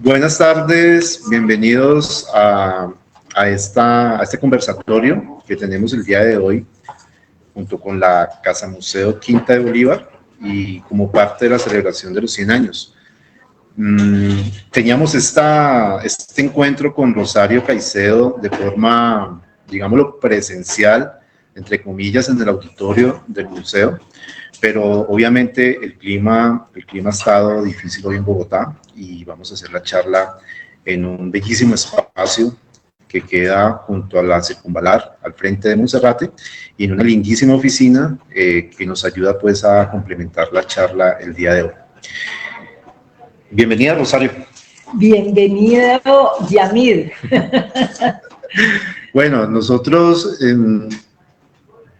Buenas tardes, bienvenidos a este conversatorio que tenemos el día de hoy junto con la Casa Museo Quinta de Bolívar y como parte de la celebración de los 100 años. Teníamos este encuentro con Rosario Caicedo de forma, digámoslo, presencial, entre comillas, en el auditorio del museo, pero obviamente el clima ha estado difícil hoy en Bogotá y vamos a hacer la charla en un bellísimo espacio que queda junto a la Circunvalar, al frente de Monserrate, y en una lindísima oficina que nos ayuda pues a complementar la charla el día de hoy. Bienvenida, Rosario. Bienvenido, Yamid. Bueno, nosotros,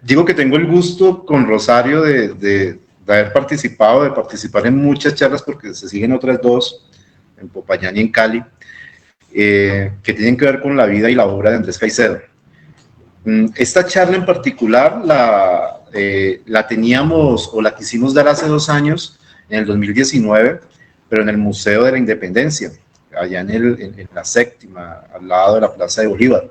digo que tengo el gusto con Rosario de haber participado, de participar en muchas charlas, porque se siguen otras dos, en Popayán y en Cali, que tienen que ver con la vida y la obra de Andrés Caicedo. Esta charla en particular la teníamos o la quisimos dar hace 2 años, en el 2019, pero en el Museo de la Independencia, allá en la séptima, al lado de la Plaza de Bolívar.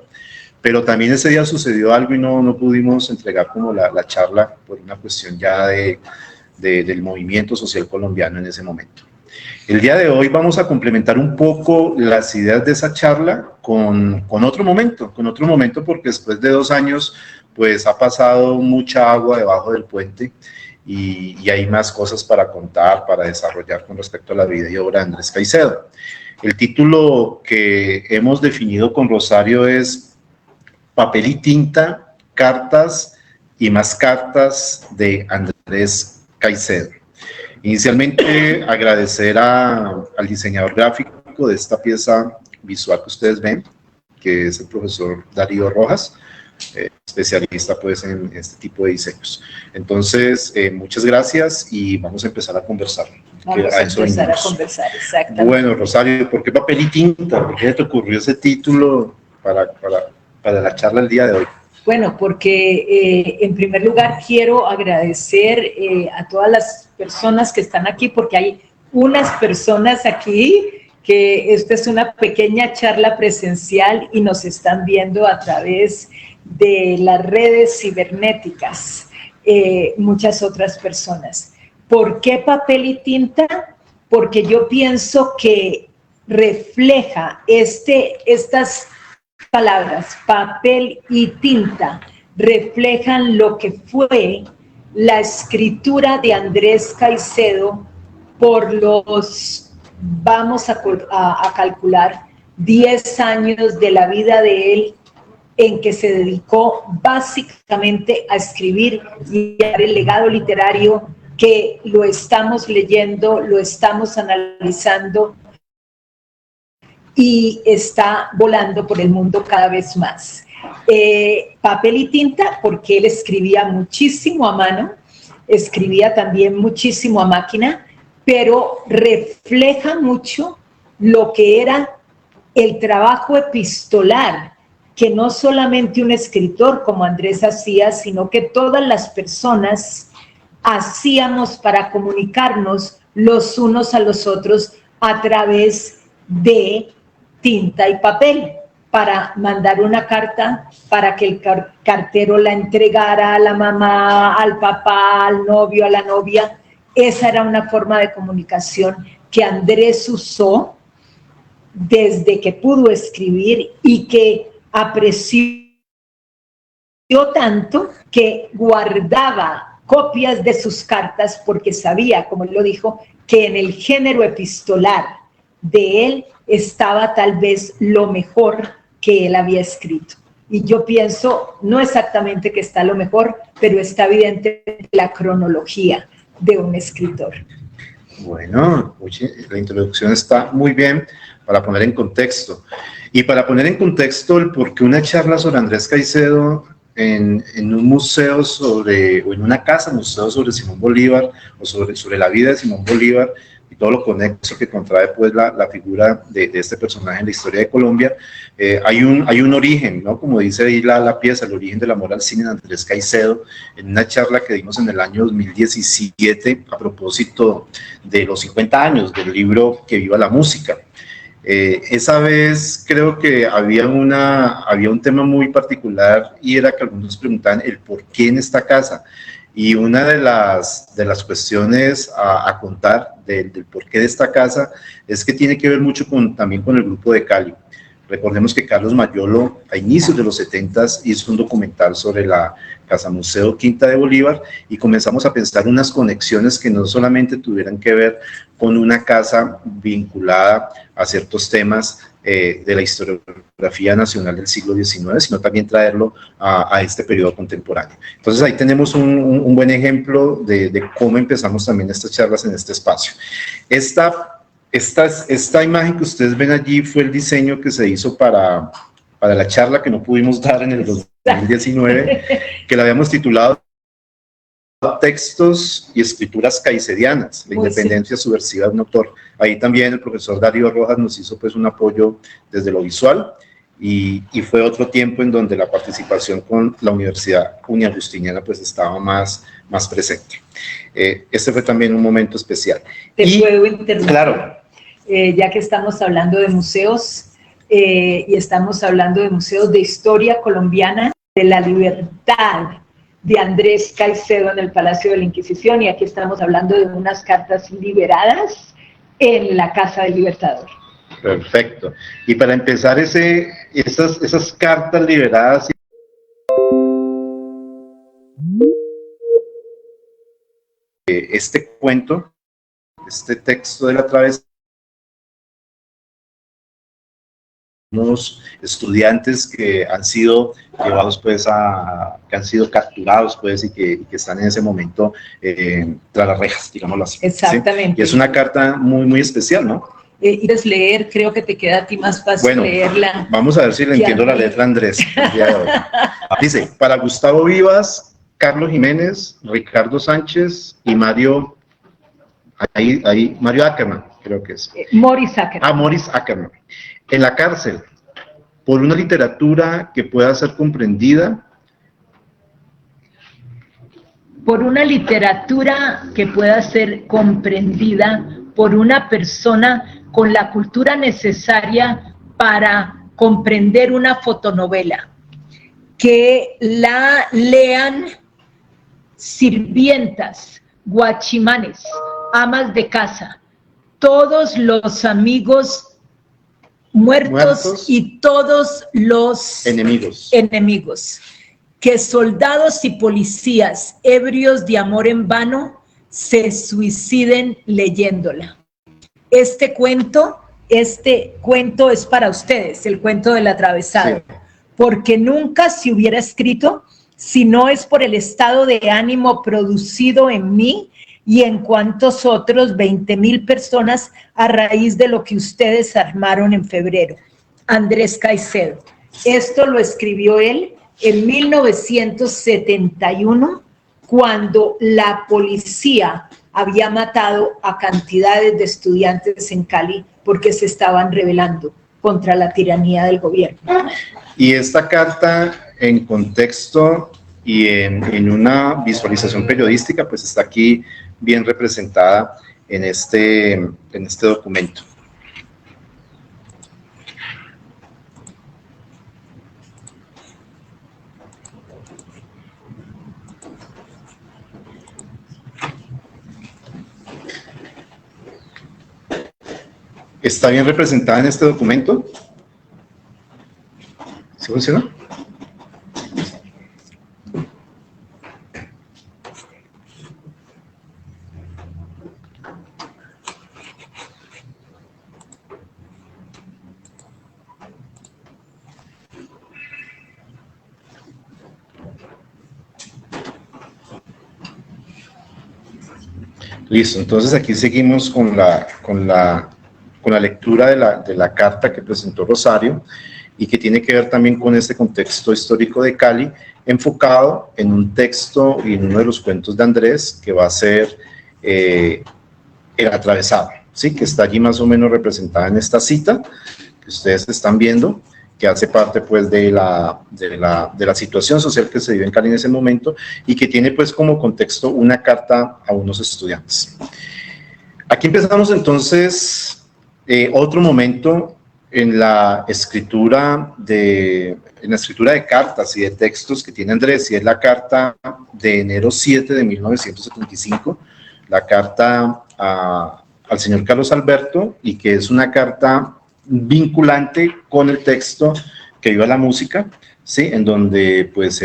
Pero también ese día sucedió algo y no pudimos entregar como la charla por una cuestión ya del movimiento social colombiano en ese momento. El día de hoy vamos a complementar un poco las ideas de esa charla con otro momento, porque después de 2 años pues ha pasado mucha agua debajo del puente y hay más cosas para contar, para desarrollar con respecto a la vida y obra de Andrés Caicedo. El título que hemos definido con Rosario es Papel y tinta, cartas y más cartas de Andrés Caicedo. Inicialmente, agradecer al diseñador gráfico de esta pieza visual que ustedes ven, que es el profesor Darío Rojas, especialista pues en este tipo de diseños. Entonces, muchas gracias y vamos a empezar a conversar. Vamos a empezar a conversar, exactamente. Bueno, Rosario, ¿por qué papel y tinta? ¿Por qué te ocurrió ese título para la charla el día de hoy? Bueno, porque en primer lugar quiero agradecer a todas las personas que están aquí, porque hay unas personas aquí que esta es una pequeña charla presencial y nos están viendo a través de las redes cibernéticas, muchas otras personas. ¿Por qué papel y tinta? Porque yo pienso que refleja estas palabras, papel y tinta, reflejan lo que fue la escritura de Andrés Caicedo por los, vamos a calcular, 10 años de la vida de él en que se dedicó básicamente a escribir y a dar el legado literario que lo estamos leyendo, lo estamos analizando y está volando por el mundo cada vez más. Papel y tinta, porque él escribía muchísimo a mano, escribía también muchísimo a máquina, pero refleja mucho lo que era el trabajo epistolar, que no solamente un escritor como Andrés hacía, sino que todas las personas hacíamos para comunicarnos los unos a los otros a través de tinta y papel, para mandar una carta, para que el cartero la entregara a la mamá, al papá, al novio, a la novia. Esa era una forma de comunicación que Andrés usó desde que pudo escribir y que apreció tanto que guardaba copias de sus cartas porque sabía, como él lo dijo, que en el género epistolar de él estaba tal vez lo mejor que él había escrito. Y yo pienso, no exactamente que está lo mejor, pero está evidente la cronología de un escritor. Bueno, oye, la introducción está muy bien para poner en contexto. Y para poner en contexto el por qué una charla sobre Andrés Caicedo en un museo o en una casa museo sobre Simón Bolívar, o sobre la vida de Simón Bolívar, y todo lo conexo que contrae pues la figura de este personaje en la historia de Colombia, hay un origen, ¿no? Como dice ahí la pieza, el origen del amor al cine de Andrés Caicedo, en una charla que dimos en el año 2017 a propósito de los 50 años del libro Que viva la música. Esa vez creo que había un tema muy particular y era que algunos preguntaban el por qué en esta casa. Y una de las cuestiones a contar del porqué de esta casa es que tiene que ver mucho también con el grupo de Cali. Recordemos que Carlos Mayolo, a inicios de los 70s, hizo un documental sobre la Casa Museo Quinta de Bolívar y comenzamos a pensar unas conexiones que no solamente tuvieran que ver con una casa vinculada a ciertos temas de la historiografía nacional del siglo XIX, sino también traerlo a este periodo contemporáneo. Entonces ahí tenemos un buen ejemplo de cómo empezamos también estas charlas en este espacio. Esta imagen que ustedes ven allí fue el diseño que se hizo para la charla que no pudimos dar en el 2019, que la habíamos titulado Textos y escrituras caicedianas, la independencia subversiva de un autor. Ahí también el profesor Darío Rojas nos hizo pues un apoyo desde lo visual y fue otro tiempo en donde la participación con la Universidad Uniagustiniana pues estaba más presente. Este fue también un momento especial. Puedo interrumpir. Claro. Ya que estamos hablando de museos y estamos hablando de museos de historia colombiana, de la libertad de Andrés Caicedo en el Palacio de la Inquisición, y aquí estamos hablando de unas cartas liberadas en la Casa del Libertador. Perfecto. Y para empezar esas cartas liberadas, este cuento, este texto de la travesía, unos estudiantes que han sido llevados pues que han sido capturados pues y que están en ese momento tras las rejas, digámoslo así. Exactamente. ¿Sí? Y es una carta muy especial, ¿no? ¿Quieres leer? Creo que te queda a ti más fácil leerla. Vamos a ver si le entiendo la letra a Andrés. Dice, para Gustavo Vivas, Carlos Jiménez, Ricardo Sánchez y Mario Ackerman, creo que es. Morris Ackerman. Morris Ackerman. En la cárcel, por una literatura que pueda ser comprendida. Por una literatura que pueda ser comprendida por una persona con la cultura necesaria para comprender una fotonovela. Que la lean sirvientas, guachimanes, amas de casa, todos los amigos muertos y todos los enemigos, que soldados y policías ebrios de amor en vano se suiciden leyéndola. Este cuento es para ustedes, el cuento del atravesado, sí, porque nunca se hubiera escrito si no es por el estado de ánimo producido en mí y en cuantos otros 20,000 personas a raíz de lo que ustedes armaron en febrero. Andrés Caicedo. Esto lo escribió él en 1971, cuando la policía había matado a cantidades de estudiantes en Cali porque se estaban rebelando contra la tiranía del gobierno. Y esta carta, en contexto y en una visualización periodística, pues está aquí bien representada en este documento. ¿Está bien representada en este documento? ¿Sí funciona? Listo, entonces aquí seguimos con la lectura de la carta que presentó Rosario y que tiene que ver también con este contexto histórico de Cali, enfocado en un texto y en uno de los cuentos de Andrés, que va a ser El atravesado, ¿sí? Que está allí más o menos representada en esta cita que ustedes están viendo, que hace parte pues de la situación social que se vive en Cali en ese momento y que tiene pues como contexto una carta a unos estudiantes. Aquí empezamos entonces Otro momento en la escritura de cartas y de textos que tiene Andrés, y es la carta de enero 7 de 1975, la carta al señor Carlos Alberto, y que es una carta vinculante con el texto Que viva la música, ¿sí? En donde pues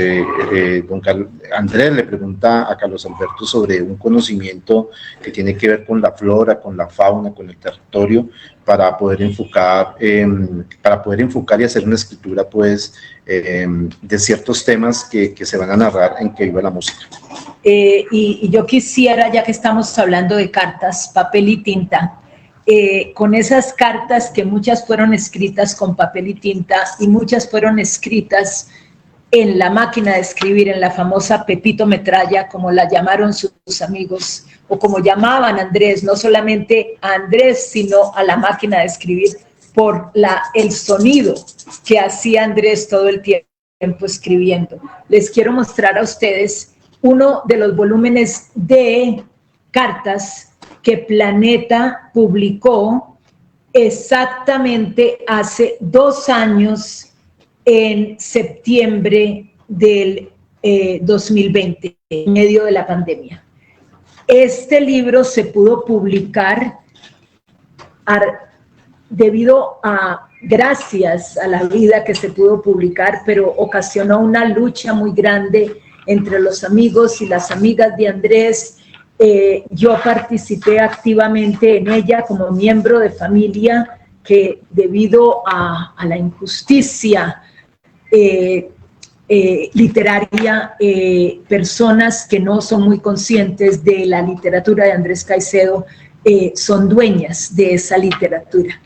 Andrés le pregunta a Carlos Alberto sobre un conocimiento que tiene que ver con la flora, con la fauna, con el territorio, para poder enfocar y hacer una escritura pues de ciertos temas que se van a narrar en Que viva la música. Y yo quisiera, ya que estamos hablando de cartas, papel y tinta, con esas cartas que muchas fueron escritas con papel y tinta y muchas fueron escritas en la máquina de escribir, en la famosa Pepito Metralla, como la llamaron sus amigos, o como llamaban a Andrés, no solamente a Andrés, sino a la máquina de escribir, por el sonido que hacía Andrés todo el tiempo escribiendo. Les quiero mostrar a ustedes uno de los volúmenes de cartas que Planeta publicó exactamente hace 2 años, en septiembre del 2020, en medio de la pandemia. Este libro se pudo publicar gracias a la vida que se pudo publicar, pero ocasionó una lucha muy grande entre los amigos y las amigas de Andrés. Yo participé activamente en ella como miembro de familia, que debido a la injusticia literaria, personas que no son muy conscientes de la literatura de Andrés Caicedo son dueñas de esa literatura.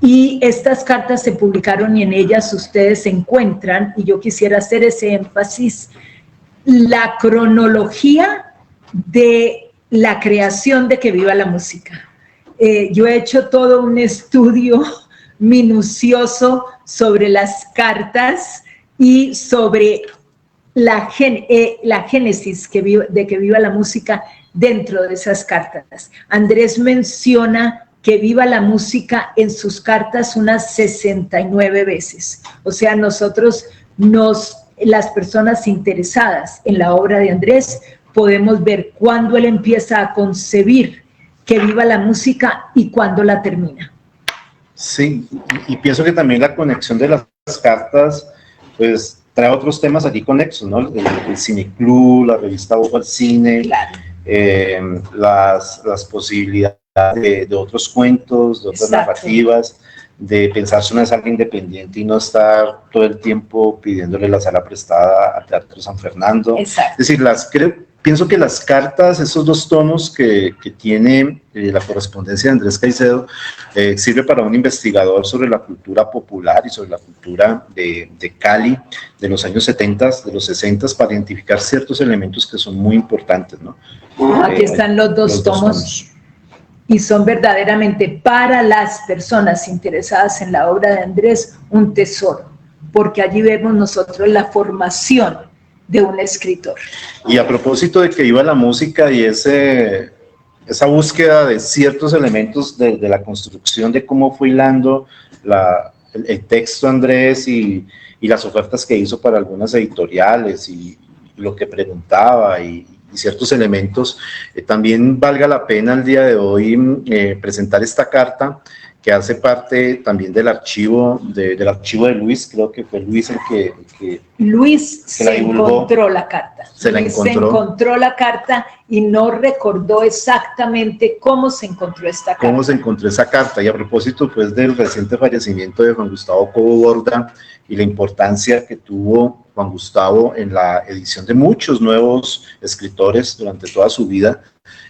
Y estas cartas se publicaron y en ellas ustedes encuentran, y yo quisiera hacer ese énfasis, la cronología de la creación de Que viva la música. Yo he hecho todo un estudio minucioso sobre las cartas y sobre la génesis de Que viva la música dentro de esas cartas. Andrés menciona Que viva la música en sus cartas unas 69 veces. O sea, nosotros, las personas interesadas en la obra de Andrés, podemos ver cuándo él empieza a concebir Que viva la música y cuándo la termina. Sí, y pienso que también la conexión de las cartas, pues trae otros temas aquí conexos, ¿no? El cineclub, la revista Ojo al Cine, claro. Las posibilidades de otros cuentos, de otras narrativas, de pensarse una sala independiente y no estar todo el tiempo pidiéndole la sala prestada a Teatro San Fernando. Exacto. Es decir, pienso que las cartas, esos 2 tomos que tiene la correspondencia de Andrés Caicedo, sirve para un investigador sobre la cultura popular y sobre la cultura de Cali de los años 70, de los 60, para identificar ciertos elementos que son muy importantes, ¿no? Aquí están los dos tomos. Y son verdaderamente, para las personas interesadas en la obra de Andrés, un tesoro, porque allí vemos nosotros la formación de un escritor. Y a propósito de Que viva la música y esa búsqueda de ciertos elementos de la construcción de cómo fue hilando el texto Andrés y las ofertas que hizo para algunas editoriales y lo que preguntaba y ciertos elementos, también valga la pena el día de hoy presentar esta carta que hace parte también del archivo de Luis. Creo que fue Luis el que Luis se encontró la carta. Se encontró la carta y no recordó exactamente cómo se encontró esta carta. Cómo se encontró esa carta. Y a propósito pues del reciente fallecimiento de Juan Gustavo Cobo Borda y la importancia que tuvo Juan Gustavo en la edición de muchos nuevos escritores durante toda su vida,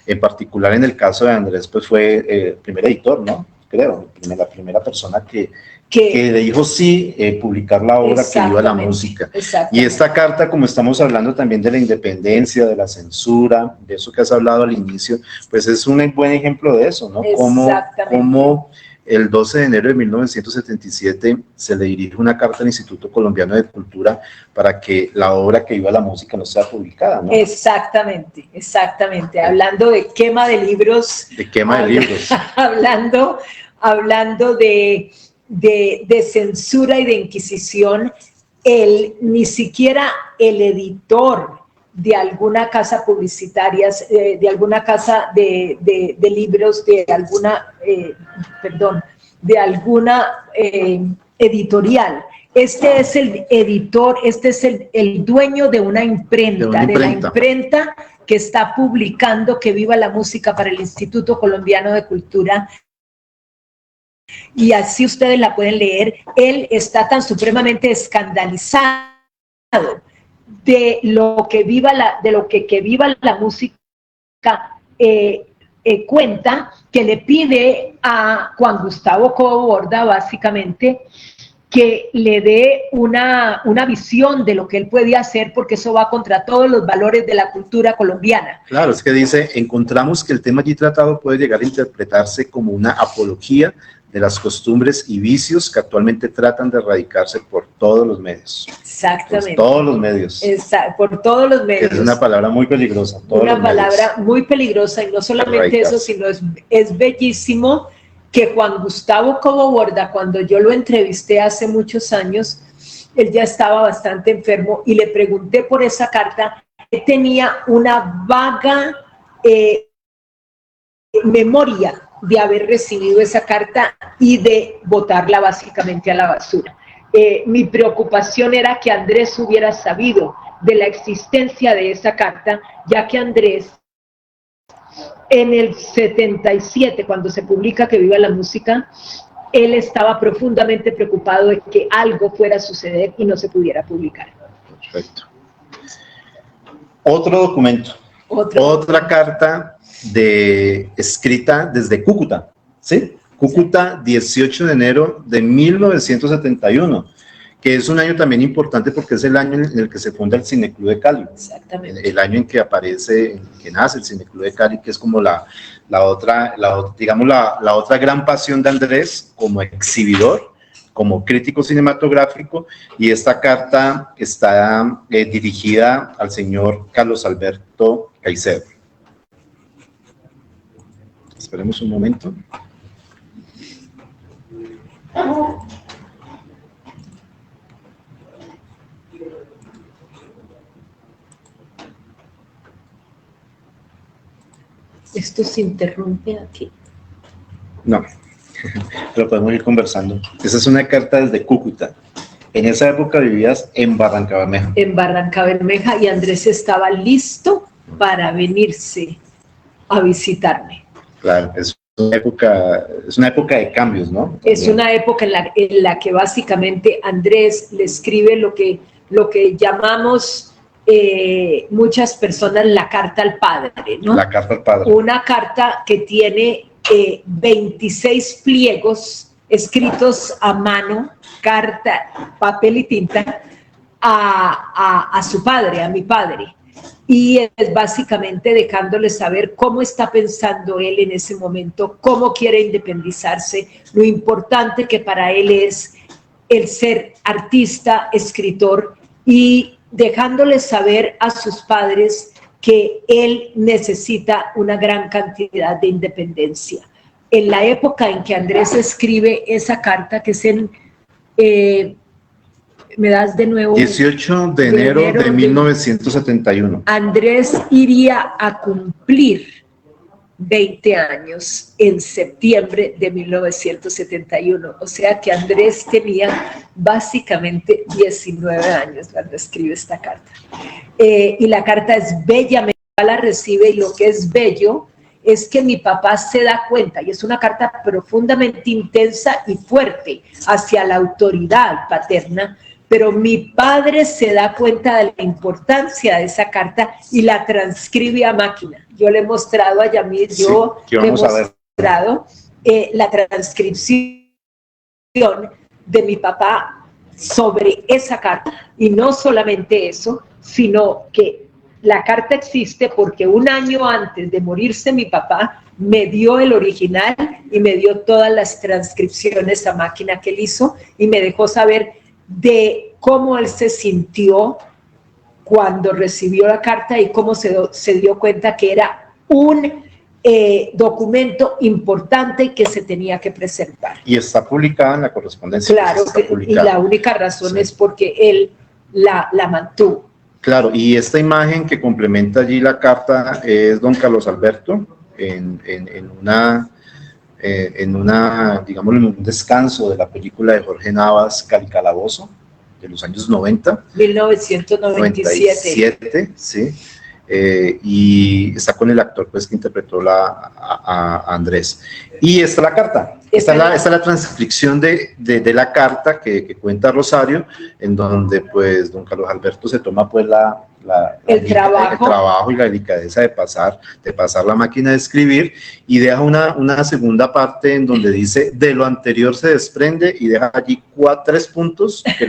en particular en el caso de Andrés, pues fue el primer editor, ¿no? Creo, la primera persona que le dijo sí publicar la obra Que viva la música. Y esta carta, como estamos hablando también de la independencia, de la censura, de eso que has hablado al inicio, pues es un buen ejemplo de eso, ¿no? Cómo el 12 de enero de 1977 se le dirige una carta al Instituto Colombiano de Cultura para que la obra Que Viva la Música no sea publicada, ¿no? Exactamente, exactamente. Hablando de quema de libros. De quema de libros. Hablando de censura y de inquisición, ni siquiera el editor de alguna casa publicitaria, de alguna casa de libros, de alguna editorial. Este es el editor, este es el dueño de una imprenta, de la imprenta que está publicando Que Viva la Música para el Instituto Colombiano de Cultura. Y así ustedes la pueden leer. Él está tan supremamente escandalizado de lo que viva la música cuenta, que le pide a Juan Gustavo Cobo Borda básicamente que le dé una visión de lo que él puede hacer, porque eso va contra todos los valores de la cultura colombiana. Claro, es que dice, encontramos que el tema allí tratado puede llegar a interpretarse como una apología de las costumbres y vicios que actualmente tratan de erradicarse por todos los medios. Exactamente. Por todos los medios. Por todos los medios. Es una palabra muy peligrosa. Una palabra muy peligrosa, y no solamente eso, sino es bellísimo que Juan Gustavo Cobo Borda, cuando yo lo entrevisté hace muchos años, él ya estaba bastante enfermo, y le pregunté por esa carta. Él tenía una vaga memoria de haber recibido esa carta y de botarla básicamente a la basura. Mi preocupación era que Andrés hubiera sabido de la existencia de esa carta, ya que Andrés, en el 77, cuando se publica Que Viva la Música, él estaba profundamente preocupado de que algo fuera a suceder y no se pudiera publicar. Perfecto. Otro documento. Otra carta escrita desde Cúcuta, ¿sí? Cúcuta, 18 de enero de 1971, que es un año también importante porque es el año en el que se funda el Cineclub de Cali. Exactamente. El año en que nace el Cineclub de Cali, que es como la otra gran pasión de Andrés como exhibidor, como crítico cinematográfico, y esta carta está dirigida al señor Carlos Alberto Caicedo. Esperemos un momento. ¿Esto se interrumpe aquí? No, pero podemos ir conversando. Esa es una carta desde Cúcuta. En esa época vivías en Barrancabermeja. En Barrancabermeja, y Andrés estaba listo para venirse a visitarme. Claro, es una época de cambios, ¿no? Es una época en la que básicamente Andrés le escribe lo que llamamos muchas personas la carta al padre, ¿no? La carta al padre. Una carta que tiene 26 pliegos escritos a mano, carta, papel y tinta, a su padre, a mi padre. Y es básicamente dejándole saber cómo está pensando él en ese momento, cómo quiere independizarse, lo importante que para él es el ser artista, escritor, y dejándole saber a sus padres que él necesita una gran cantidad de independencia. En la época en que Andrés escribe esa carta, que es en... ¿me das de nuevo? 18 de enero de 1971. Andrés iría a cumplir 20 años en septiembre de 1971. O sea que Andrés tenía básicamente 19 años cuando escribe esta carta. Y la carta es bella, mi papá la recibe, y lo que es bello es que mi papá se da cuenta, y es una carta profundamente intensa y fuerte hacia la autoridad paterna, pero mi padre se da cuenta de la importancia de esa carta y la transcribe a máquina. Yo le he mostrado a Yamir, yo le he mostrado la transcripción de mi papá sobre esa carta. Y no solamente eso, sino que la carta existe porque un año antes de morirse mi papá, me dio el original y me dio todas las transcripciones a máquina que él hizo y me dejó saber de cómo él se sintió cuando recibió la carta y cómo se dio cuenta que era un documento importante y que se tenía que preservar. Y está publicada en la correspondencia. Claro, y la única razón es porque él la mantuvo. Claro, y esta imagen que complementa allí la carta es don Carlos Alberto en digámoslo, en un descanso de la película de Jorge Navas, Cali Calabozo, de los años 90. 1997. Sí. Y está con el actor pues, que interpretó a Andrés. Y esta es la carta. Esta es la transcripción de la carta que cuenta Rosario, en donde pues don Carlos Alberto se toma pues el trabajo y la delicadeza de pasar la máquina de escribir y deja una segunda parte en donde dice de lo anterior se desprende y deja allí 3 puntos que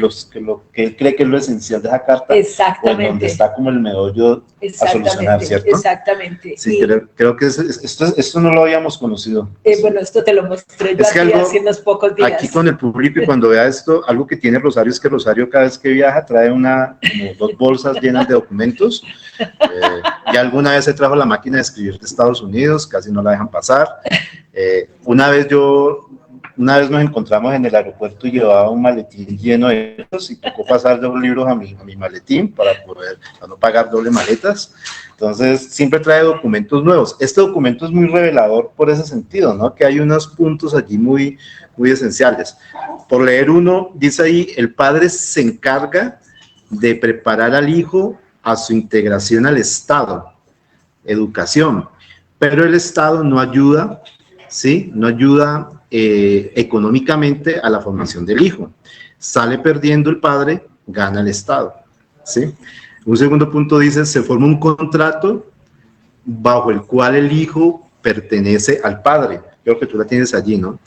él cree que es lo esencial de esa carta. Exactamente. Donde está como el meollo a solucionar, ¿cierto? Exactamente. Sí, creo que esto no lo habíamos conocido. Bueno, esto te lo mostré yo aquí hace unos pocos días. Aquí con el público y cuando vea esto, algo que tiene Rosario es que Rosario cada vez que viaja trae como 2 bolsas llenas de documentos. Y alguna vez se trajo la máquina de escribir de Estados Unidos, casi no la dejan pasar. Una vez nos encontramos en el aeropuerto y llevaba un maletín lleno de libros y tocó pasar 2 libros a mi maletín para no pagar doble maletas. Entonces siempre trae documentos nuevos. Este documento es muy revelador por ese sentido, ¿no? Que hay unos puntos allí muy, muy esenciales. Por leer uno, dice ahí, el padre se encarga de preparar al hijo a su integración al Estado, educación, pero el Estado no ayuda, ¿sí? No ayuda económicamente a la formación del hijo. Sale perdiendo el padre, gana el Estado, ¿sí? Un segundo punto dice, se forma un contrato bajo el cual el hijo pertenece al padre. Creo que tú la tienes allí, ¿no?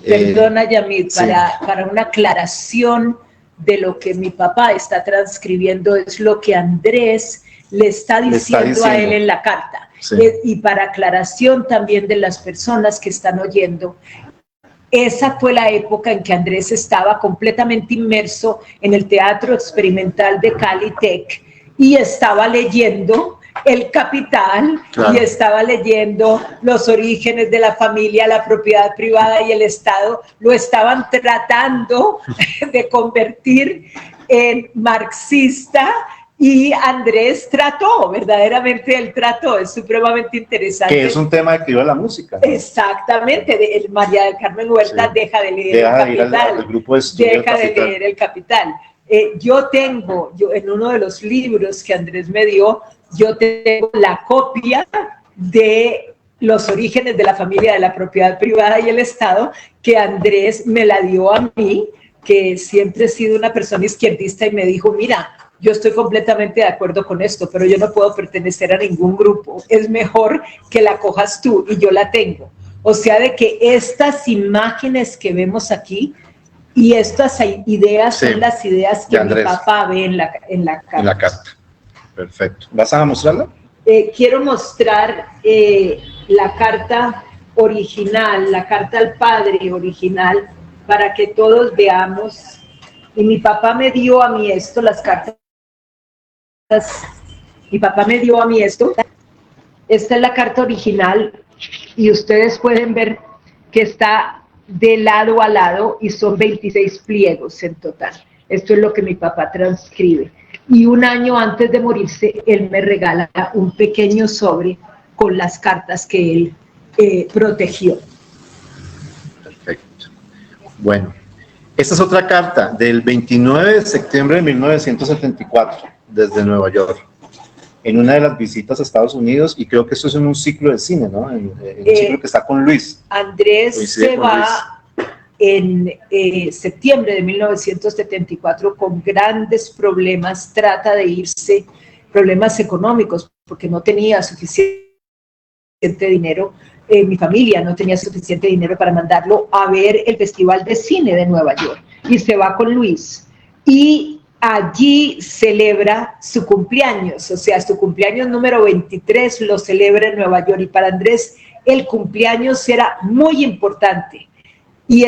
Perdona, Yamil, sí. para una aclaración de lo que mi papá está transcribiendo, es lo que Andrés le está diciendo a él en la carta. Sí. Y para aclaración también de las personas que están oyendo, esa fue la época en que Andrés estaba completamente inmerso en el Teatro Experimental de Cali Tech y estaba leyendo El Capital, claro, y estaba leyendo Los orígenes de la familia, la propiedad privada y el Estado. Lo estaban tratando de convertir en marxista. Y Andrés verdaderamente el trató, es supremamente interesante. Que es un tema que iba a la música, ¿no? Exactamente, María del Carmen Huerta, sí, deja de leer El Capital, al grupo de deja de leer El Capital. Yo en uno de los libros que Andrés me dio, yo tengo la copia de Los orígenes de la familia, de la propiedad privada y el Estado, que Andrés me la dio a mí, que siempre he sido una persona izquierdista, y me dijo, mira, yo estoy completamente de acuerdo con esto, pero yo no puedo pertenecer a ningún grupo. Es mejor que la cojas tú, y yo la tengo. O sea, de que estas imágenes que vemos aquí y estas ideas, sí, son las ideas que mi papá ve en la carta. En la carta. Perfecto. ¿Vas a mostrarla? Quiero mostrar la carta original, la carta al padre original, para que todos veamos. Y mi papá me dio a mí esto, las cartas. Mi papá me dio a mí esto. Esta es la carta original y ustedes pueden ver que está de lado a lado y son 26 pliegos en total. Esto es lo que mi papá transcribe. Y un año antes de morirse, él me regala un pequeño sobre con las cartas que él protegió. Perfecto. Bueno, esta es otra carta del 29 de septiembre de 1974. Desde Nueva York, en una de las visitas a Estados Unidos, y creo que esto es en un ciclo de cine, ¿no? En un ciclo que está con Luis. Andrés se va en septiembre de 1974 con grandes problemas, trata de irse, problemas económicos, porque no tenía suficiente dinero, mi familia no tenía suficiente dinero para mandarlo a ver el Festival de Cine de Nueva York, y se va con Luis, y allí celebra su cumpleaños, o sea, su cumpleaños número 23 lo celebra en Nueva York, y para Andrés el cumpleaños era muy importante. Y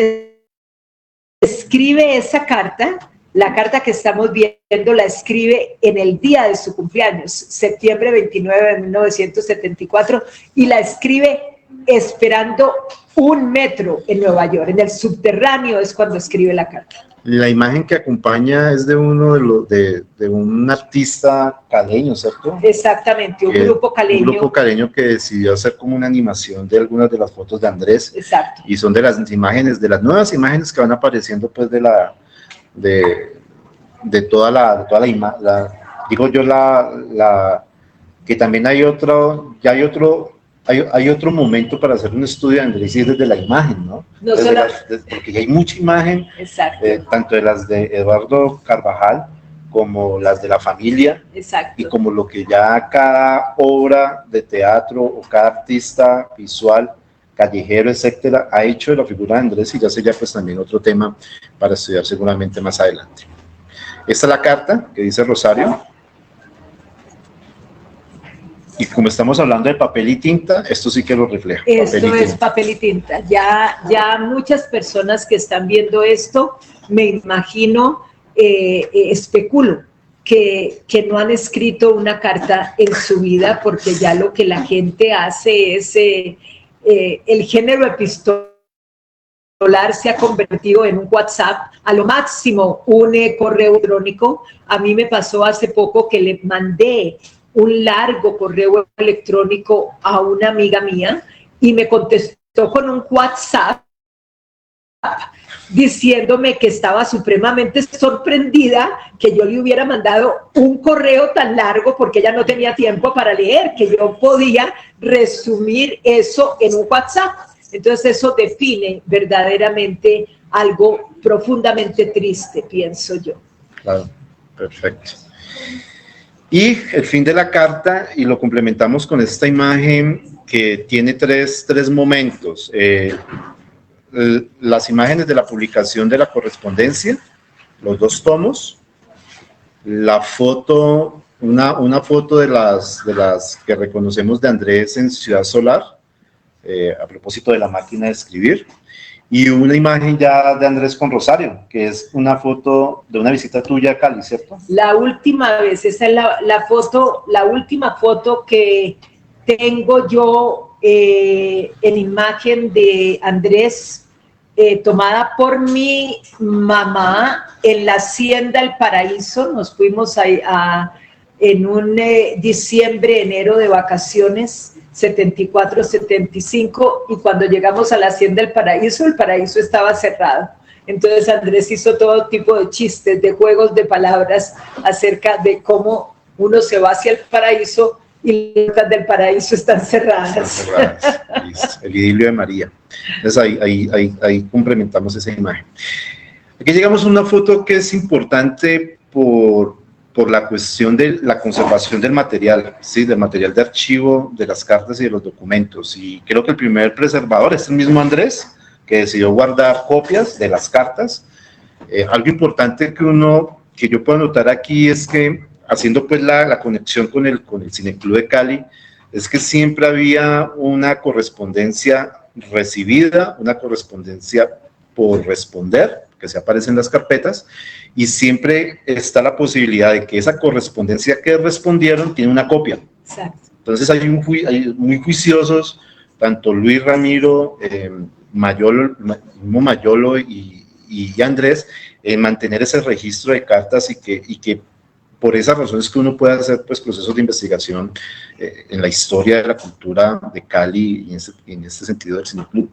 escribe esa carta, la carta que estamos viendo la escribe en el día de su cumpleaños, septiembre 29 de 1974, y la escribe esperando 1 metro en Nueva York, en el subterráneo es cuando escribe la carta. La imagen que acompaña es de de un artista caleño, ¿cierto? Exactamente, un grupo caleño. Un grupo caleño que decidió hacer como una animación de algunas de las fotos de Andrés. Exacto. Y son de las imágenes, de las nuevas imágenes que van apareciendo pues de toda la digo yo que también hay otro momento para hacer un estudio de Andrés y es desde la imagen, ¿no? No porque hay mucha imagen, tanto de las de Eduardo Carvajal como las de la familia. Exacto. Y como lo que ya cada obra de teatro o cada artista visual, callejero, etcétera, ha hecho de la figura de Andrés, y ya sería pues también otro tema para estudiar seguramente más adelante. Esta es la carta que dice Rosario. Y como estamos hablando de papel y tinta, esto sí que lo refleja. Esto es papel y tinta. Ya muchas personas que están viendo esto, me imagino, especulo, que no han escrito una carta en su vida, porque ya lo que la gente hace es, el género epistolar se ha convertido en un WhatsApp, a lo máximo un correo electrónico. A mí me pasó hace poco que le mandé un largo correo electrónico a una amiga mía y me contestó con un WhatsApp diciéndome que estaba supremamente sorprendida que yo le hubiera mandado un correo tan largo porque ella no tenía tiempo para leer, que yo podía resumir eso en un WhatsApp. Entonces eso define verdaderamente algo profundamente triste, pienso yo. Claro, perfecto. Y el fin de la carta, y lo complementamos con esta imagen que tiene tres momentos. Las imágenes de la publicación de la correspondencia, los 2 tomos, la foto, una foto de las que reconocemos de Andrés en Ciudad Solar, a propósito de la máquina de escribir, y una imagen ya de Andrés con Rosario, que es una foto de una visita tuya a Cali, ¿cierto? La última vez, esa es la última foto que tengo yo en imagen de Andrés, tomada por mi mamá en la Hacienda El Paraíso. Nos fuimos en un diciembre, enero de vacaciones, 74, 75, y cuando llegamos a la Hacienda El Paraíso estaba cerrado. Entonces Andrés hizo todo tipo de chistes, de juegos de palabras acerca de cómo uno se va hacia el paraíso y las puertas del paraíso están cerradas. El idilio de María. Entonces ahí complementamos esa imagen. Aquí llegamos a una foto que es importante por la cuestión de la conservación del material, ¿sí? Del material de archivo, de las cartas y de los documentos. Y creo que el primer preservador es el mismo Andrés, que decidió guardar copias de las cartas. Algo importante que yo puedo notar aquí es que, haciendo pues la conexión con el Cineclub de Cali, es que siempre había una correspondencia recibida, una correspondencia por responder, que se aparece en las carpetas, y siempre está la posibilidad de que esa correspondencia que respondieron tiene una copia. Exacto. Entonces hay muy juiciosos, tanto Luis Ramiro, Mayolo y Andrés, en mantener ese registro de cartas y que por esas razones que uno puede hacer pues, procesos de investigación en la historia de la cultura de Cali y en este sentido del Cineclub.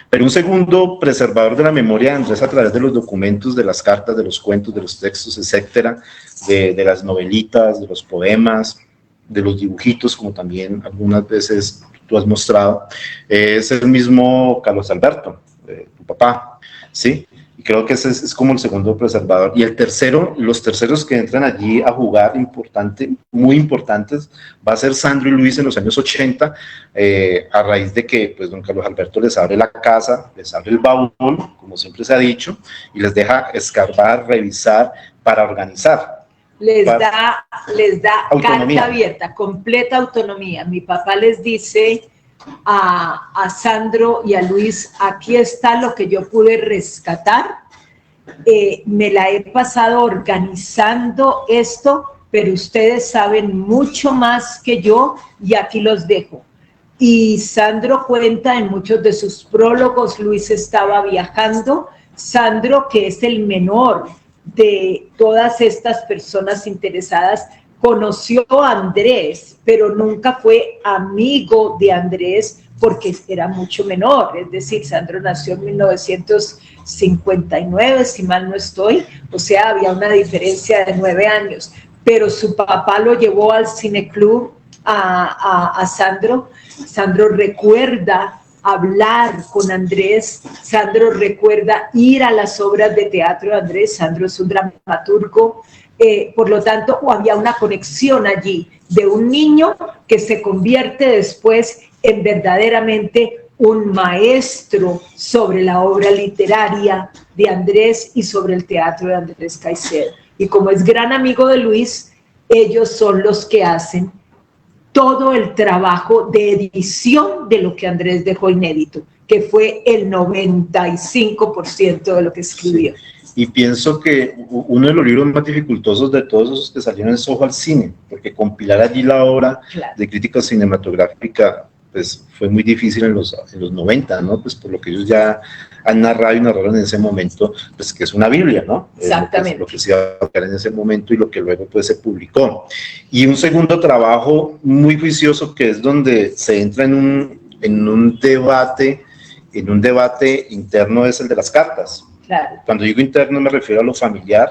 Pero un segundo preservador de la memoria de Andrés a través de los documentos, de las cartas, de los cuentos, de los textos, etcétera, de las novelitas, de los poemas, de los dibujitos, como también algunas veces tú has mostrado, es el mismo Carlos Alberto, tu papá, ¿sí? Y creo que ese es como el segundo preservador. Y el tercero, los terceros que entran allí a jugar muy importantes, va a ser Sandro y Luis en los años 80, a raíz de que pues, don Carlos Alberto les abre la casa, les abre el baúl, como siempre se ha dicho, y les deja escarbar, revisar, para organizar. Les da carta abierta, completa autonomía. Mi papá les dice, a Sandro y a Luis, aquí está lo que yo pude rescatar. Me la he pasado organizando esto, pero ustedes saben mucho más que yo y aquí los dejo. Y Sandro cuenta en muchos de sus prólogos, Luis estaba viajando. Sandro, que es el menor de todas estas personas interesadas, conoció a Andrés, pero nunca fue amigo de Andrés porque era mucho menor, es decir, Sandro nació en 1959, si mal no estoy, o sea, había una diferencia de 9 años, pero su papá lo llevó al cineclub a Sandro. Sandro recuerda hablar con Andrés, Sandro recuerda ir a las obras de teatro de Andrés, Sandro es un dramaturgo, por lo tanto había una conexión allí de un niño que se convierte después en verdaderamente un maestro sobre la obra literaria de Andrés y sobre el teatro de Andrés Caicedo. Y como es gran amigo de Luis, ellos son los que hacen todo el trabajo de edición de lo que Andrés dejó inédito, que fue el 95% de lo que escribió. Sí. Y pienso que uno de los libros más dificultosos de todos esos que salieron es Ojo al Cine, porque compilar allí la obra de crítica cinematográfica pues fue muy difícil en los 90, ¿no? Pues por lo que ellos ya han narrado y narraron en ese momento, pues que es una Biblia, ¿no? Exactamente. Lo que se iba a publicar en ese momento y lo que luego pues se publicó. Y un segundo trabajo muy juicioso que es donde se entra en un debate interno es el de las cartas. Claro. Cuando digo interno me refiero a lo familiar,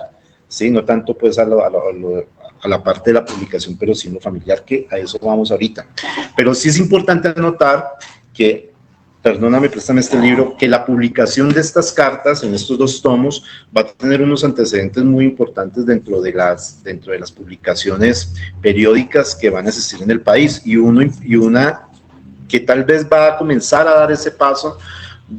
¿sí? No tanto pues a la parte de la publicación, pero sí lo familiar, que a eso vamos ahorita. Pero sí es importante anotar que, perdóname, préstame este libro, que la publicación de estas cartas en estos 2 tomos va a tener unos antecedentes muy importantes dentro de las publicaciones periódicas que van a existir en el país, y una que tal vez va a comenzar a dar ese paso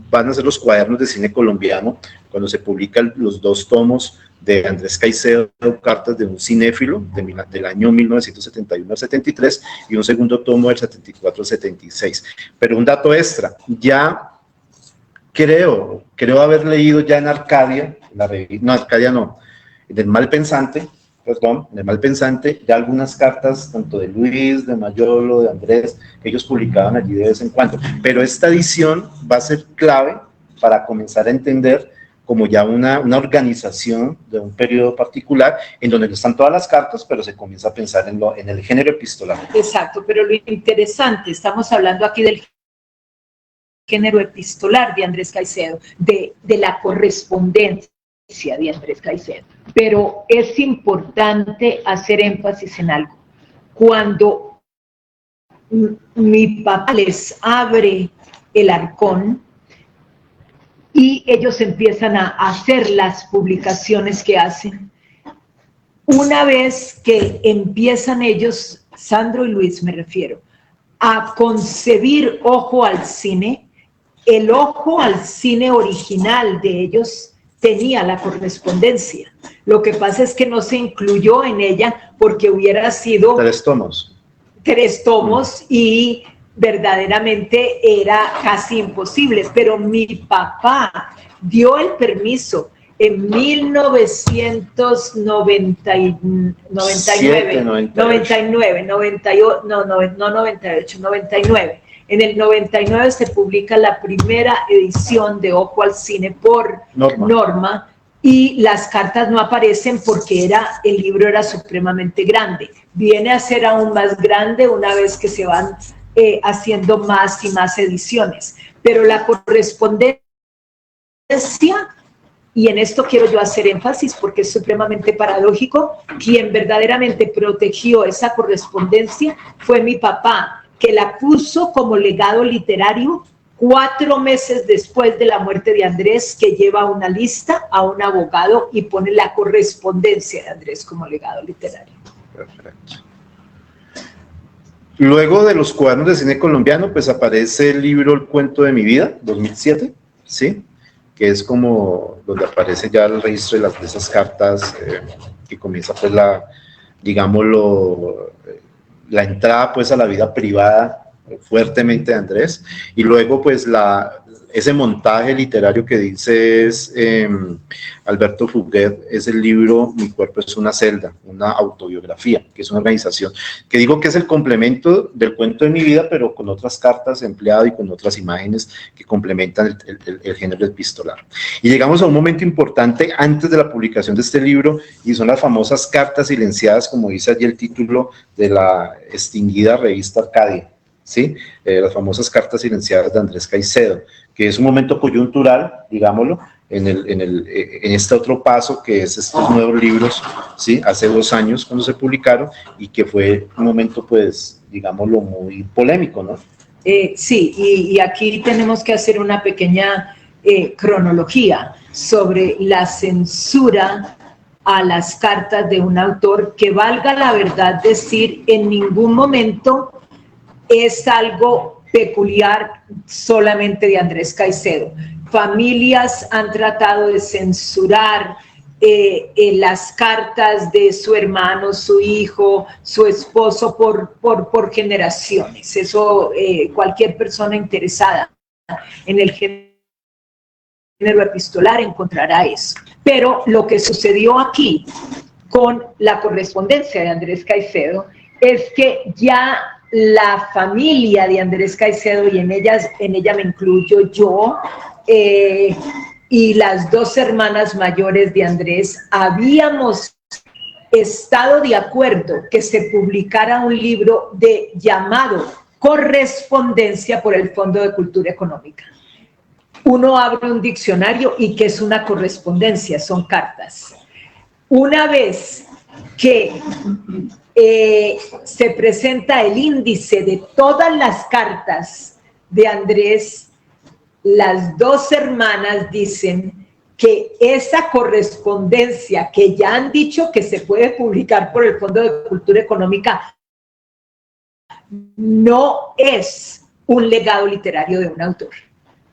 van a ser los cuadernos de cine colombiano, cuando se publican los 2 tomos de Andrés Caicedo, Cartas de un cinéfilo, del año 1971 al 73, y un segundo tomo del 74 al 76. Pero un dato extra, ya creo haber leído ya en Arcadia, en el Malpensante, en el Malpensante, ya algunas cartas, tanto de Luis, de Mayolo, de Andrés, que ellos publicaban allí de vez en cuando. Pero esta edición va a ser clave para comenzar a entender como ya una organización de un periodo particular, en donde están todas las cartas, pero se comienza a pensar en el género epistolar. Exacto, pero lo interesante, estamos hablando aquí del género epistolar de Andrés Caicedo, de la correspondencia de Andrés Caicedo. Pero es importante hacer énfasis en algo. Cuando mi papá les abre el arcón y ellos empiezan a hacer las publicaciones que hacen, una vez que empiezan ellos, Sandro y Luis me refiero, a concebir Ojo al Cine, el Ojo al Cine original de ellos tenía la correspondencia. Lo que pasa es que no se incluyó en ella porque hubiera sido 3 tomos. 3 tomos y verdaderamente era casi imposible, pero mi papá dio el permiso en 99. En el 99 se publica la primera edición de Ojo al Cine por Norma, y las cartas no aparecen porque el libro era supremamente grande. Viene a ser aún más grande una vez que se van haciendo más y más ediciones. Pero la correspondencia, y en esto quiero yo hacer énfasis porque es supremamente paradójico, quien verdaderamente protegió esa correspondencia fue mi papá, que la puso como legado literario 4 meses después de la muerte de Andrés, que lleva una lista a un abogado y pone la correspondencia de Andrés como legado literario. Perfecto. Luego de los cuadernos de cine colombiano, pues aparece el libro El Cuento de mi Vida, 2007, ¿sí? Que es como donde aparece ya el registro de esas cartas, que comienza pues la entrada pues a la vida privada fuertemente de Andrés, y luego pues ese montaje literario que dices, Alberto Fuguet, es el libro Mi cuerpo es una celda, una autobiografía, que es una organización, que digo que es el complemento del cuento de mi vida, pero con otras cartas empleado y con otras imágenes que complementan el género epistolar. Y llegamos a un momento importante antes de la publicación de este libro, y son las famosas cartas silenciadas, como dice allí el título de la extinguida revista Arcadia, ¿sí? Las famosas cartas silenciadas de Andrés Caicedo, que es un momento coyuntural, digámoslo, en este otro paso que es estos nuevos libros, ¿sí? Hace 2 años cuando se publicaron, y que fue un momento, pues, digámoslo, muy polémico, ¿no? Sí, y aquí tenemos que hacer una pequeña cronología sobre la censura a las cartas de un autor que, valga la verdad decir, en ningún momento es algo peculiar solamente de Andrés Caicedo. Familias han tratado de censurar las cartas de su hermano, su hijo, su esposo por generaciones. Eso cualquier persona interesada en el género epistolar encontrará eso. Pero lo que sucedió aquí con la correspondencia de Andrés Caicedo es que ya la familia de Andrés Caicedo, y en ella me incluyo yo, y las 2 hermanas mayores de Andrés, habíamos estado de acuerdo que se publicara un libro llamado Correspondencia por el Fondo de Cultura Económica. Uno abre un diccionario y ¿qué es una correspondencia? Son cartas. Una vez que se presenta el índice de todas las cartas de Andrés, las 2 hermanas dicen que esa correspondencia que ya han dicho que se puede publicar por el Fondo de Cultura Económica no es un legado literario de un autor.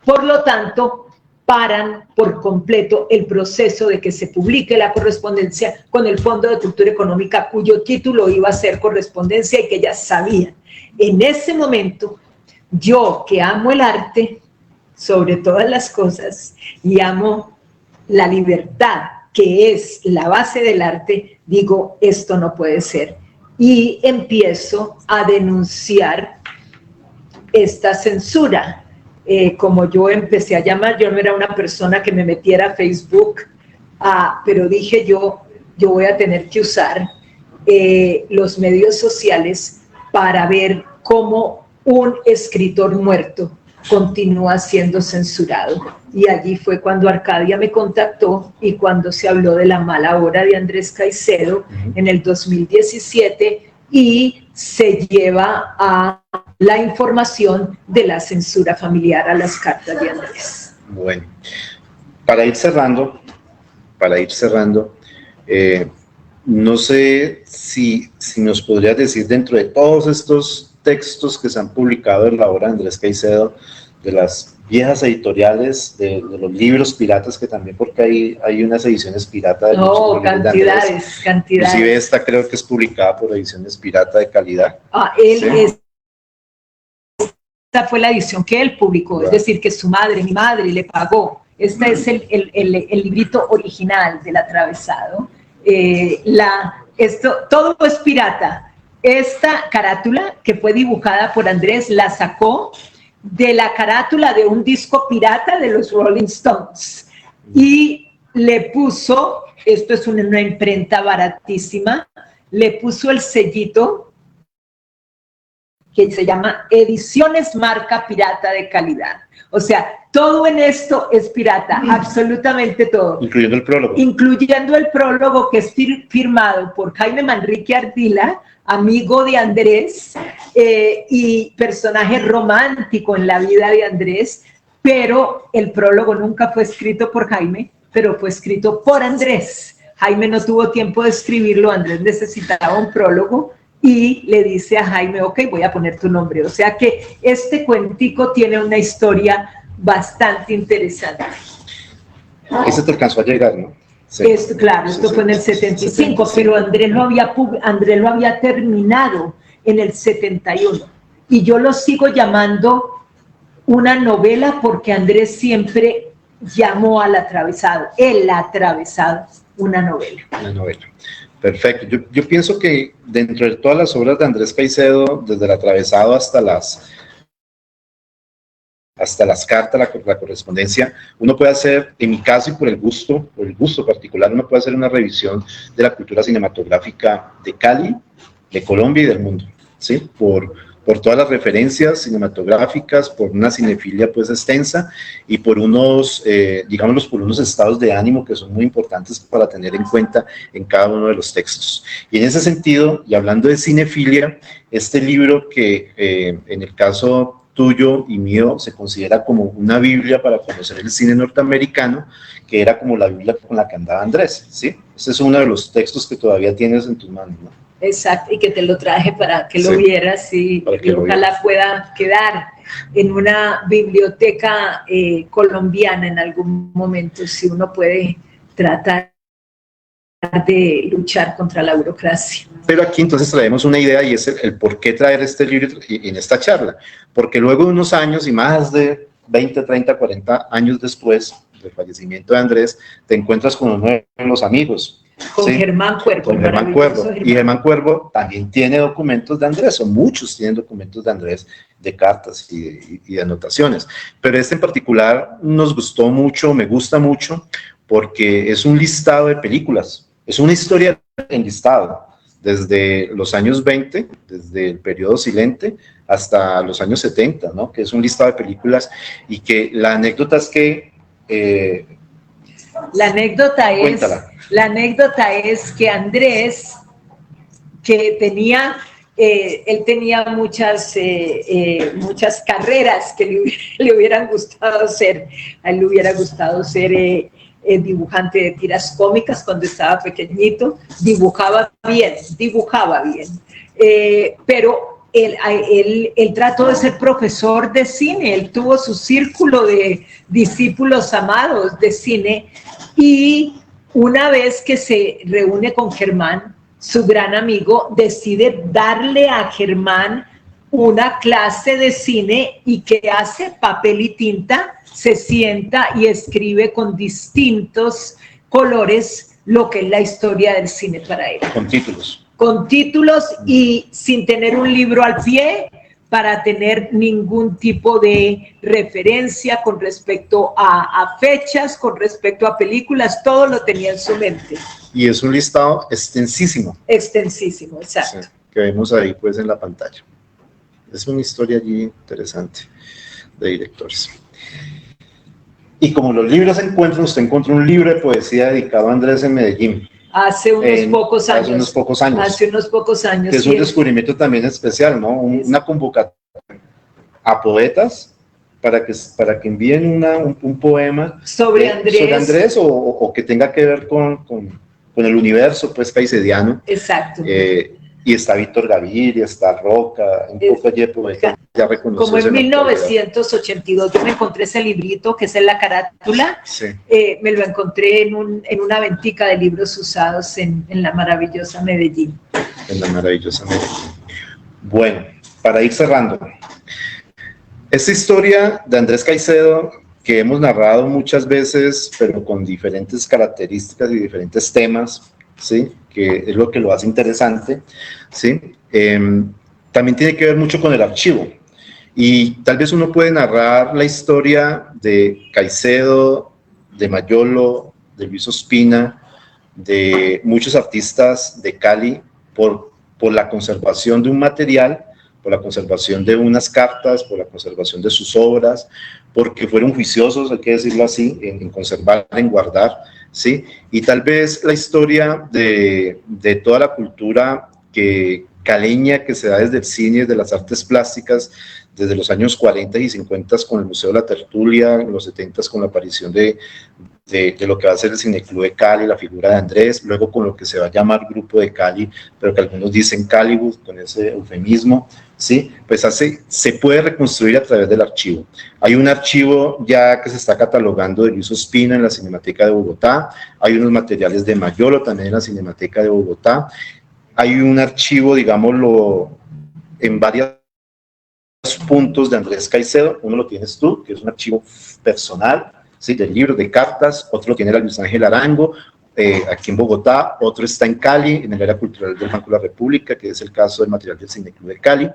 Por lo tanto, paran por completo el proceso de que se publique la correspondencia con el Fondo de Cultura Económica, cuyo título iba a ser Correspondencia, y que ya sabían. En ese momento, yo, que amo el arte sobre todas las cosas y amo la libertad, que es la base del arte, digo, esto no puede ser. Y empiezo a denunciar esta censura. Como yo empecé a llamar, yo no era una persona que me metiera a Facebook, pero dije yo voy a tener que usar los medios sociales para ver cómo un escritor muerto continúa siendo censurado. Y allí fue cuando Arcadia me contactó, y cuando se habló de la mala hora de Andrés Caicedo en el 2017, y se lleva a la información de la censura familiar a las cartas de Andrés. Bueno, para ir cerrando, no sé si nos podrías decir, dentro de todos estos textos que se han publicado en la obra de Andrés Caicedo, de las viejas editoriales, de los libros piratas, que también, porque hay unas ediciones pirata de muchos cantidades. Inclusive esta creo que es publicada por ediciones pirata de calidad. Esta fue la edición que él publicó, es decir, que mi madre le pagó. Este es el librito original del atravesado. Todo es pirata. Esta carátula, que fue dibujada por Andrés, la sacó de la carátula de un disco pirata de los Rolling Stones, y le puso, esto es una imprenta baratísima, le puso el sellito que se llama Ediciones Marca Pirata de Calidad. O sea, todo en esto es pirata, absolutamente todo. Incluyendo el prólogo. Incluyendo el prólogo, que es firmado por Jaime Manrique Ardila, amigo de Andrés, y personaje romántico en la vida de Andrés, pero el prólogo nunca fue escrito por Jaime, pero fue escrito por Andrés. Jaime no tuvo tiempo de escribirlo, Andrés necesitaba un prólogo, y le dice a Jaime, ok, voy a poner tu nombre. O sea que este cuentico tiene una historia bastante interesante. Ese te alcanzó a llegar, ¿no? Sí. Esto fue en el 75, pero Andrés lo había terminado en el 71. y yo lo sigo llamando una novela porque Andrés siempre llamó al atravesado, el atravesado, una novela. Una novela. Perfecto. Yo pienso que dentro de todas las obras de Andrés Caicedo, desde El atravesado hasta las cartas, la correspondencia, uno puede hacer, en mi caso y por el gusto particular, uno puede hacer una revisión de la cultura cinematográfica de Cali, de Colombia y del mundo, ¿sí? Por todas las referencias cinematográficas, por una cinefilia pues extensa y por unos, digámoslo, por unos estados de ánimo que son muy importantes para tener en cuenta en cada uno de los textos. Y en ese sentido, y hablando de cinefilia, este libro que en el caso tuyo y mío se considera como una Biblia para conocer el cine norteamericano, que era como la Biblia con la que andaba Andrés, ¿sí? Ese es uno de los textos que todavía tienes en tus manos, ¿no? Exacto, y que te lo traje para que lo vieras y ojalá pueda quedar en una biblioteca colombiana en algún momento, si uno puede tratar de luchar contra la burocracia. Pero aquí entonces traemos una idea y es el por qué traer este libro en esta charla, porque luego de unos años y más de 20, 30, 40 años después del fallecimiento de Andrés, te encuentras con uno de los amigos, con ¿sí? Germán Cuervo. Con Germán Cuervo. Y Germán Cuervo también tiene documentos de Andrés, o muchos tienen documentos de Andrés, de cartas y de anotaciones. Pero este en particular nos gustó mucho, me gusta mucho, porque es un listado de películas, es una historia enlistada, desde los años 20, desde el periodo silente, hasta los años 70, ¿no? Que es un listado de películas y que la anécdota es que... La anécdota es que Andrés, que tenía, él tenía muchas carreras que le hubieran gustado ser. A él le hubiera gustado ser dibujante de tiras cómicas cuando estaba pequeñito, dibujaba bien, pero él trató de ser profesor de cine, él tuvo su círculo de discípulos amados de cine, y una vez que se reúne con Germán, su gran amigo, decide darle a Germán una clase de cine y que hace papel y tinta, se sienta y escribe con distintos colores lo que es la historia del cine para él. Con títulos y sin tener un libro al pie para tener ningún tipo de referencia con respecto a fechas, con respecto a películas, todo lo tenía en su mente. Y es un listado extensísimo. Extensísimo, exacto. Sí, que vemos ahí pues en la pantalla. Es una historia allí interesante de directores. Y como los libros se encuentran, usted encontró un libro de poesía dedicado a Andrés en Medellín. Hace unos pocos años. Hace unos pocos años. Que es un descubrimiento también especial, ¿no? Una convocatoria a poetas para que envíen un poema sobre Andrés o que tenga que ver con el universo pues caicediano. Exacto. Y está Víctor Gaviria, está Roca, un poco allí poeta ya reconocido. Como en 1982 yo me encontré ese librito que es en la carátula, sí. Me lo encontré en una ventica de libros usados en la maravillosa Medellín. En la maravillosa Medellín. Bueno, para ir cerrando, esta historia de Andrés Caicedo que hemos narrado muchas veces, pero con diferentes características y diferentes temas, ¿sí? Que es lo que lo hace interesante, ¿sí? También tiene que ver mucho con el archivo, y tal vez uno puede narrar la historia de Caicedo, de Mayolo, de Luis Ospina, de muchos artistas de Cali, por la conservación de un material, por la conservación de unas cartas, por la conservación de sus obras, porque fueron juiciosos, hay que decirlo así, en conservar, en guardar, ¿sí? Y tal vez la historia de toda la cultura caleña que se da desde el cine, desde las artes plásticas, desde los años 40 y 50 con el Museo de la Tertulia, en los 70 con la aparición de lo que va a ser el Cineclub de Cali, la figura de Andrés, luego con lo que se va a llamar Grupo de Cali, pero que algunos dicen Calibus, con ese eufemismo, ¿sí? Pues se puede reconstruir a través del archivo. Hay un archivo ya que se está catalogando de Luis Ospina en la Cinemateca de Bogotá, hay unos materiales de Mayolo también en la Cinemateca de Bogotá, hay un archivo, digámoslo, en varias dos puntos de Andrés Caicedo. Uno lo tienes tú, que es un archivo personal, ¿sí? De libros, de cartas. Otro lo tiene la Luis Ángel Arango, aquí en Bogotá. Otro está en Cali, en el área cultural del Banco de la República, que es el caso del material del Cineclub de Cali.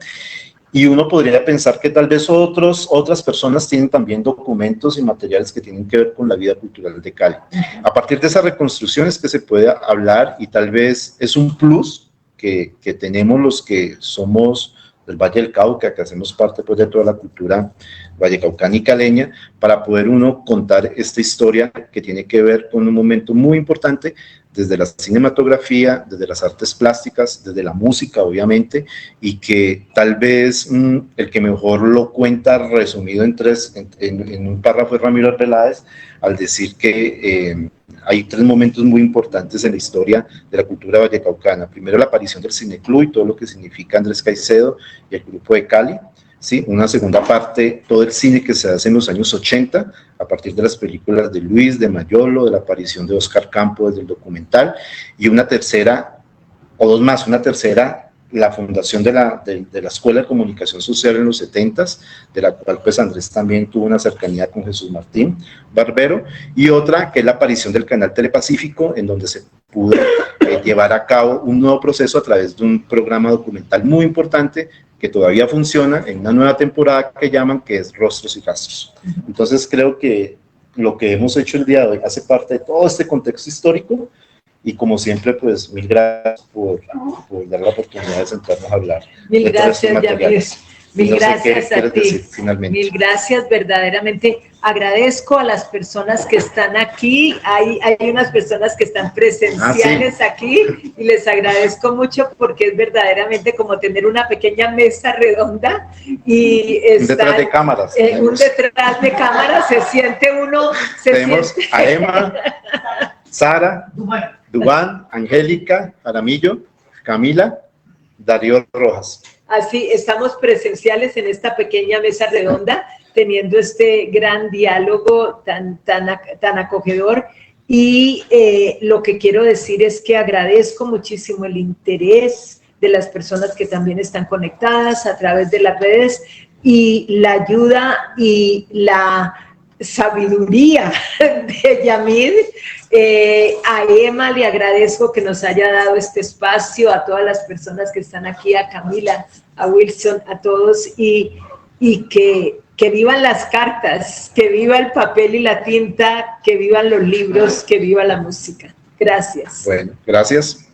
Y uno podría pensar que tal vez otras personas tienen también documentos y materiales que tienen que ver con la vida cultural de Cali. A partir de esas reconstrucciones que se puede hablar, y tal vez es un plus que tenemos los que somos del Valle del Cauca, que hacemos parte pues, de toda la cultura vallecaucana y caleña, para poder uno contar esta historia que tiene que ver con un momento muy importante desde la cinematografía, desde las artes plásticas, desde la música, obviamente, y que tal vez el que mejor lo cuenta resumido en un párrafo es Ramiro Arbeláez, al decir que hay tres momentos muy importantes en la historia de la cultura vallecaucana. Primero, la aparición del Cineclub y todo lo que significa Andrés Caicedo y el grupo de Cali. ¿Sí? Una segunda parte, todo el cine que se hace en los años 80, a partir de las películas de Luis, de Mayolo, de la aparición de Oscar Campo desde el documental, y una tercera, o dos más, una tercera, la fundación de la Escuela de Comunicación Social en los 70s, de la cual pues Andrés también tuvo una cercanía con Jesús Martín Barbero, y otra que es la aparición del canal Telepacífico, en donde se pudo llevar a cabo un nuevo proceso a través de un programa documental muy importante que todavía funciona en una nueva temporada que llaman, que es Rostros y Rastros. Entonces creo que lo que hemos hecho el día de hoy hace parte de todo este contexto histórico, y como siempre, pues mil gracias por dar la oportunidad de sentarnos a hablar. Mil gracias, Yamir. Mil gracias a ti. Decir, finalmente. Mil gracias, verdaderamente. Agradezco a las personas que están aquí. Hay unas personas que están presenciales aquí y les agradezco mucho porque es verdaderamente como tener una pequeña mesa redonda y detrás de cámaras. Un detrás de cámaras se siente uno. Tenemos a Emma, Sara, Dubán, Angélica, Jaramillo, Camila, Darío Rojas. Así, estamos presenciales en esta pequeña mesa redonda, teniendo este gran diálogo tan acogedor. Y lo que quiero decir es que agradezco muchísimo el interés de las personas que también están conectadas a través de las redes y la ayuda y la sabiduría de Yamir. A Emma le agradezco que nos haya dado este espacio, a todas las personas que están aquí, a Camila, a Wilson, a todos, y que vivan las cartas, que viva el papel y la tinta, que vivan los libros, que viva la música. Gracias. Bueno, gracias.